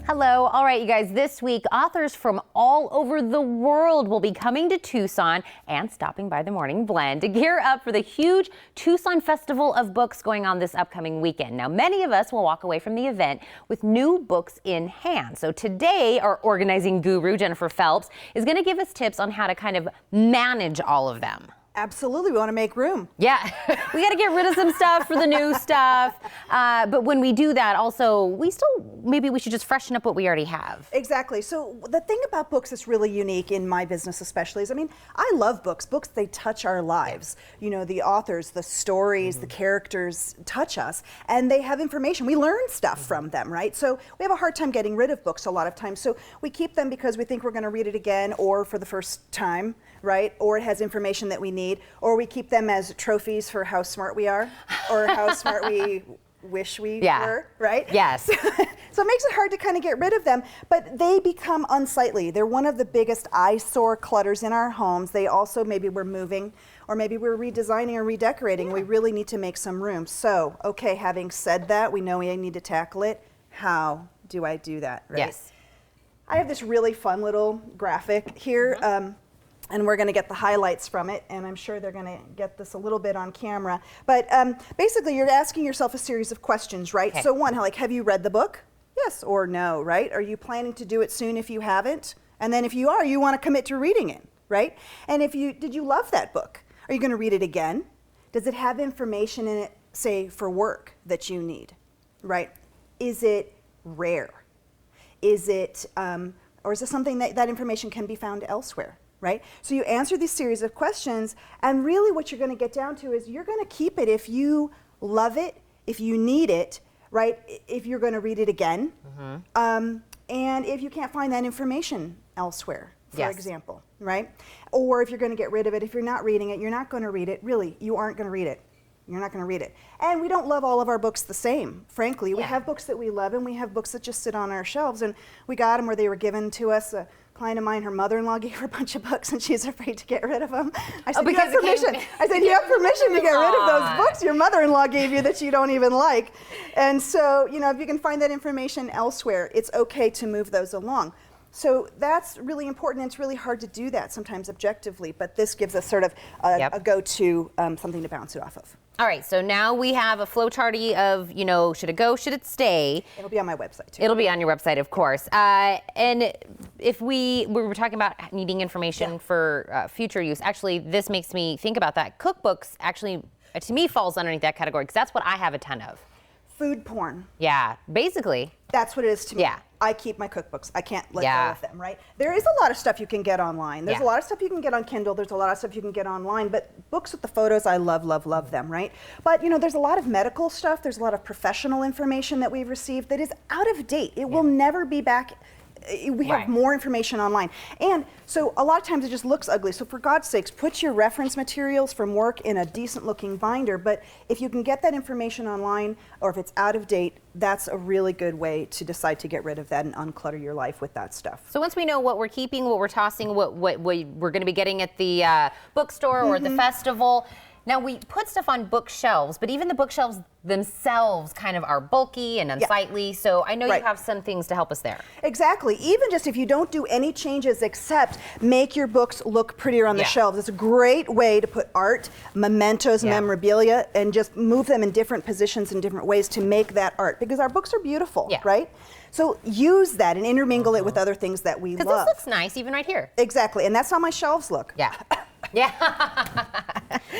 Hello. All right, you guys, this week, authors from all over the world will be coming to Tucson and stopping by the Morning Blend to gear up for the huge Tucson Festival of Books going on this upcoming weekend. Now, many of us will walk away from the event with new books in hand. So today, our organizing guru, Jennifer Phelps, is going to give us tips on how to kind of manage all of them. Absolutely, we want to make room. Yeah, we got to get rid of some stuff for the new stuff. But when we do that, also, maybe we should just freshen up what we already have. Exactly. So the thing about books that's really unique in my business especially is, I love books. Books, they touch our lives. You know, the authors, the stories, the characters touch us, and they have information. We learn stuff from them, right? So we have a hard time getting rid of books a lot of times. So we keep them because we think we're going to read it again or for the first time, right? Or it has information that we need. Or we keep them as trophies for how smart we are or how smart we wish we were, right? Yes. So it makes it hard to kind of get rid of them, but they become unsightly. They're one of the biggest eyesore clutters in our homes. They also, maybe we're moving or maybe we're redesigning or redecorating. We really need to make some room. So, okay, having said that, we know we need to tackle it. How do I do that, right? Yes. I have this really fun little graphic here. And we're going to get the highlights from it, and I'm sure they're going to get this a little bit on camera. But basically, you're asking yourself a series of questions, right? Okay. So one, like, have you read the book? Yes or no, right? Are you planning to do it soon if you haven't? And then if you are, you want to commit to reading it, right? And did you love that book? Are you going to read it again? Does it have information in it, say, for work that you need, right? Is it rare? Is it, or is it something that information can be found elsewhere? Right? So you answer these series of questions, and really what you're going to get down to is you're going to keep it if you love it, if you need it, right? If you're going to read it again, and if you can't find that information elsewhere, for example, right? Or if you're going to get rid of it, if you're not reading it, you're not going to read it, really, you aren't going to read it. You're not going to read it. And we don't love all of our books the same, frankly. We have books that we love, and we have books that just sit on our shelves, and we got them where they were given to us. A client of mine, her mother-in-law gave her a bunch of books, and she's afraid to get rid of them. I said, you have permission. I said, you have permission to get rid of those books your mother-in-law gave you that you don't even like. And so, you know, if you can find that information elsewhere, it's okay to move those along. So that's really important. It's really hard to do that sometimes objectively, but this gives us sort of a go-to, something to bounce it off of. All right, so now we have a flowcharty of, you know, should it go, should it stay? It'll be on my website too. It'll be on your website, of course. And if we were talking about needing information for future use, actually, this makes me think about that. Cookbooks actually, to me, falls underneath that category because that's what I have a ton of. Food porn. Yeah, basically. That's what it is to me. Yeah. I keep my cookbooks. I can't let go of them, right? There is a lot of stuff you can get online. There's a lot of stuff you can get on Kindle. There's a lot of stuff you can get online. But books with the photos, I love, love, love them, right? But, you know, there's a lot of medical stuff. There's a lot of professional information that we've received that is out of date. It will never be back. We have more information online. And so a lot of times it just looks ugly. So for God's sakes, put your reference materials from work in a decent looking binder. But if you can get that information online, or if it's out of date, that's a really good way to decide to get rid of that and unclutter your life with that stuff. So once we know what we're keeping, what we're tossing, what we're going to be getting at the bookstore or the festival, now we put stuff on bookshelves, but even the bookshelves themselves kind of are bulky and unsightly. So I know you have some things to help us there. Exactly. Even just if you don't do any changes except make your books look prettier on the shelves. It's a great way to put art, mementos, memorabilia, and just move them in different positions in different ways to make that art. Because our books are beautiful, right? So use that and intermingle it with other things that we love. Because this looks nice, even right here. Exactly. And that's how my shelves look. Yeah.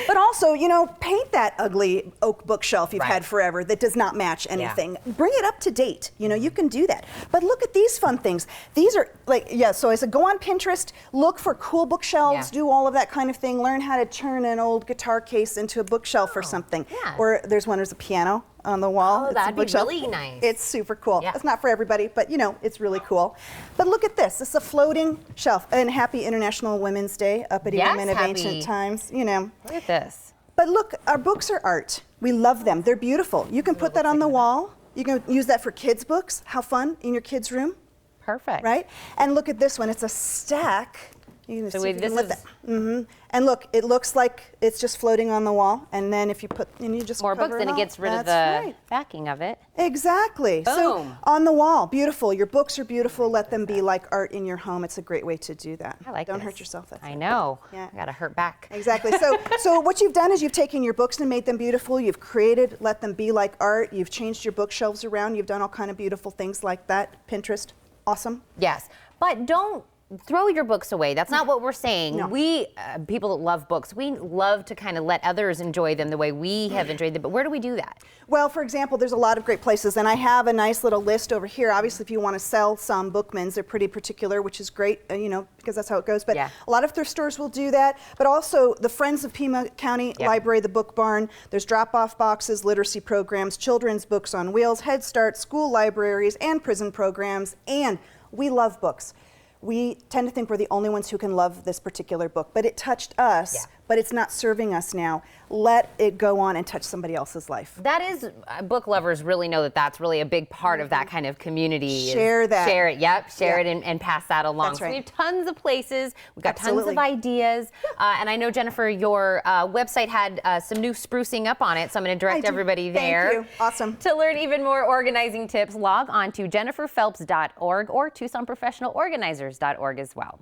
But also, you know, paint that ugly oak bookshelf you've had forever that does not match anything. Bring it up to date. You know, you can do that. But look at these fun things. These are like, so I said, go on Pinterest, look for cool bookshelves, do all of that kind of thing. Learn how to turn an old guitar case into a bookshelf or something. Or there's a piano on the wall. Oh, that'd be really nice. It's super cool. It's not for everybody, but you know, it's really cool. But look at this. It's a floating shelf. And happy International Women's Day, Uppity Women of Ancient Times. You know. Look at this. But look, our books are art. We love them. They're beautiful. You can put that on the wall. You can use that for kids' books. How fun in your kids' room. Perfect. Right? And look at this one. It's a stack You can So see if you can this lift is that. And look, it looks like it's just floating on the wall. And then if you put, and you just more cover books, and it all. gets rid of the That's right. backing of it. Exactly. So Boom. on the wall, beautiful. Your books are beautiful. Let them be like art in your home. It's a great way to do that. I like Don't this. hurt yourself. That's I it. know. Yeah. I got to hurt back. Exactly. So what you've done is you've taken your books and made them beautiful. You've created, let them be like art. You've changed your bookshelves around. You've done all kind of beautiful things like that. Pinterest, awesome. Yes, but don't throw your books away. That's not what we're saying. No. We, people that love books, we love to kind of let others enjoy them the way we have enjoyed them. But where do we do that? Well, for example, there's a lot of great places, and I have a nice little list over here. Obviously, if you want to sell some Bookmans, they're pretty particular, which is great, you know, because that's how it goes. But Yeah. a lot of thrift stores will do that. But also, the Friends of Pima County Yep. Library, the Book Barn, there's drop-off boxes, literacy programs, children's books on wheels, Head Start, school libraries, and prison programs, and we love books. We tend to think we're the only ones who can love this particular book, but it touched us, Yeah. but it's not serving us now. Let it go on and touch somebody else's life. That is, book lovers really know that that's really a big part of that kind of community. is Share that. Share it, yep. Share Yeah. it and pass that along. That's So right. we have tons of places. We've got Absolutely. tons of ideas. And I know, Jennifer, your website had some new sprucing up on it, so I'm going to direct I do. everybody Thank there. you. Awesome. To learn even more organizing tips, log on to jenniferphelps.org or TucsonProfessionalOrganizers.org as well.